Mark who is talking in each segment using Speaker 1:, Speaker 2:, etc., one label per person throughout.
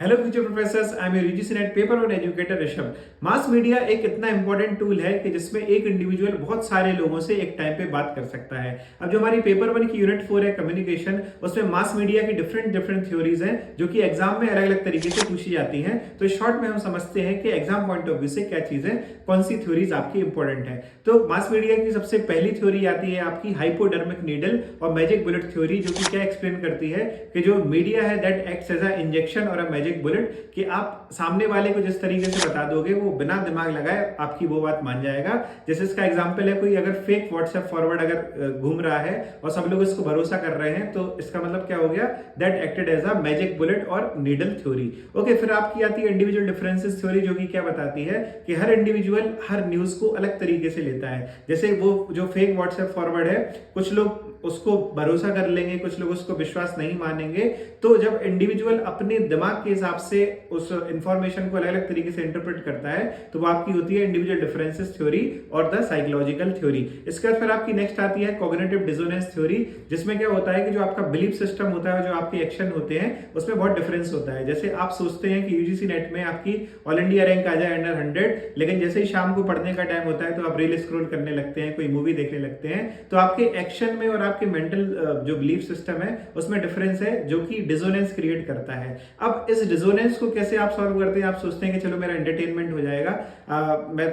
Speaker 1: Hello future professors, I am your UGC net paper one educator Rishabh. Mass media एक इतना important tool है कि जिसमें एक इंडिविजुअल बहुत सारे लोगों से एक टाइम पे बात कर सकता है। अब जो हमारी पेपर वन की यूनिट 4 है कम्युनिकेशन, उसमें मास मीडिया की डिफरेंट थ्योरीज हैं जो कि एग्जाम में अलग अलग तरीके से पूछी जाती हैं। तो शॉर्ट में हम समझते हैं कि एग्जाम पॉइंट ऑफ व्यू से क्या चीजें, कौन सी थ्योरीज आपकी इंपॉर्टेंट है। तो मास मीडिया की सबसे पहली थ्योरी आती है आपकी हाइपोडर्मिक नीडल और मैजिक बुलेट थ्योरी, जो कि क्या एक्सप्लेन करती है कि जो मीडिया है that acts as a injection और अ मैजिक बुलेट, कि आप सामने वाले को जिस तरीके से बता दोगे वो बिना दिमाग लगाए आपकी वो बात मान जाएगा। जैसे इसका एग्जांपल है, कोई अगर फेक व्हाट्सएप फॉरवर्ड अगर घूम रहा है और सब लोग इसको भरोसा कर रहे हैं, तो इसका मतलब क्या हो गया, that acted as a magic bullet और नीडल थ्योरी। ओके, फिर आपकी आती है इंडिविजुअल डिफरेंसेस थ्योरी, जो कि क्या बताती है कि हर इंडिविजुअल हर न्यूज को अलग तरीके से लेता है। जैसे वो जो फेक व्हाट्सएप फॉरवर्ड है, कुछ लोग उसको भरोसा कर लेंगे, कुछ लोग उसको विश्वास नहीं मानेंगे। तो जब इंडिविजुअल अपने दिमाग के हिसाब से उस इंफॉर्मेशन को अलग अलग तरीके से इंटरप्रेट करता है, तो वो आपकी होती है इंडिविजुअल डिफरेंसेस थ्योरी और द साइकोलॉजिकल थ्योरी। इसके बाद फिर आपकी नेक्स्ट आती है कॉग्निटिव डिसोनेंस थ्योरी, जिसमें क्या होता है कि जो आपका बिलीफ सिस्टम होता है, जो आपके एक्शन होते हैं, उसमें बहुत डिफरेंस होता है। जैसे आप सोचते हैं कि यूजीसी नेट में आपकी ऑल इंडिया रैंक आ जाए अंडर 100, लेकिन जैसे ही शाम को पढ़ने का टाइम होता है तो आप रील स्क्रॉल करने लगते हैं, कोई मूवी देखने लगते हैं। तो आपके एक्शन में और आपके मेंटल जो बिलीफ सिस्टम है उसमें डिफरेंस है, जो कि डिसोनेंस क्रिएट करता है। अब इस डिसोनेंस को कैसे आप सॉल्व करते हैं? आप सोचते हैं कि चलो मेरा एंटरटेनमेंट हो जाएगा,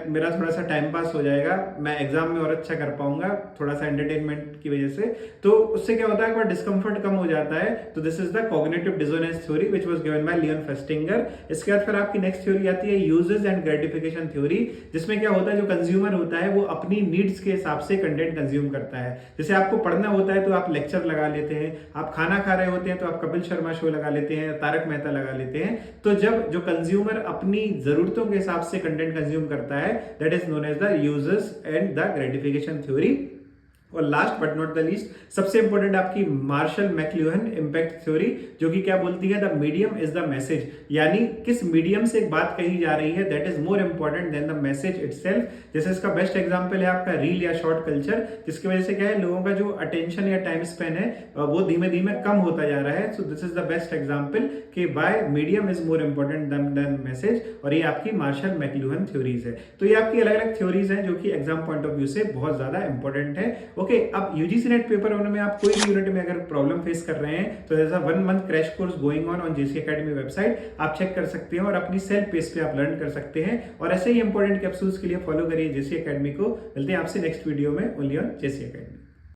Speaker 1: मेरा थोड़ा सा टाइम पास हो जाएगा, मैं एग्जाम में और अच्छा कर पाऊंगा थोड़ा सा एंटरटेनमेंट की वजह से। तो उससे क्या होता है, डिस्कंफर्ट कम हो जाता है। तो this is the cognitive dissonance theory which was given by Leon Festinger. इसके बाद फिर आपकी नेक्स्ट थ्योरी आती है यूजेस एंड ग्रेटिफिकेशन थ्योरी, जिसमें क्या होता है, जो कंज्यूमर होता है वो अपनी नीड्स के हिसाब से कंटेंट कंज्यूम करता है। जैसे आपको पढ़ना होता है तो आप लेक्चर लगा लेते हैं, आप खाना खा रहे होते हैं तो आप कपिल शर्मा शो लगा लेते हैं, तारक मेहता लगा लेते हैं। तो जब जो कंज्यूमर अपनी जरूरतों के हिसाब से कंटेंट कंज्यूम करता है, that is known as the users and the gratification theory. और last but not the least, सबसे इंपॉर्टेंट आपकी मार्शल मैक्लुहन इंपैक्ट थ्योरी, जो कि क्या बोलती है, the medium is the message, यानी किस मीडियम से एक बात कही जा रही है that is more important than the message itself. जैसे इसका बेस्ट एग्जांपल है आपका रील या शॉर्ट कल्चर, जिसकी वजह से क्या है, लोगों का जो अटेंशन या टाइम स्पेन है वो धीमे धीमे कम होता जा रहा है। So this is the best example कि why medium is more important than message, और ये आपकी मार्शल मैक्लुहन थ्योरीज है। तो ये आपकी अलग अलग थ्योरीज हैं जो कि एग्जाम पॉइंट ऑफ व्यू से बहुत ज्यादा इंपॉर्टेंट है। ओके, अब यूजीसी नेट पेपर वन में आप कोई भी यूनिट में अगर प्रॉब्लम फेस कर रहे हैं तो ऐसा 1 month crash course going on JC academy website, आप चेक कर सकते हैं और अपनी सेल्फ पेस पे आप लर्न कर सकते हैं। और ऐसे ही इंपॉर्टेंट कैप्सूल्स के लिए फॉलो करिए जेसी एकेडमी को। मिलते हैं आपसे नेक्स्ट वीडियो में ओनली ऑन जेसी एकेडमी।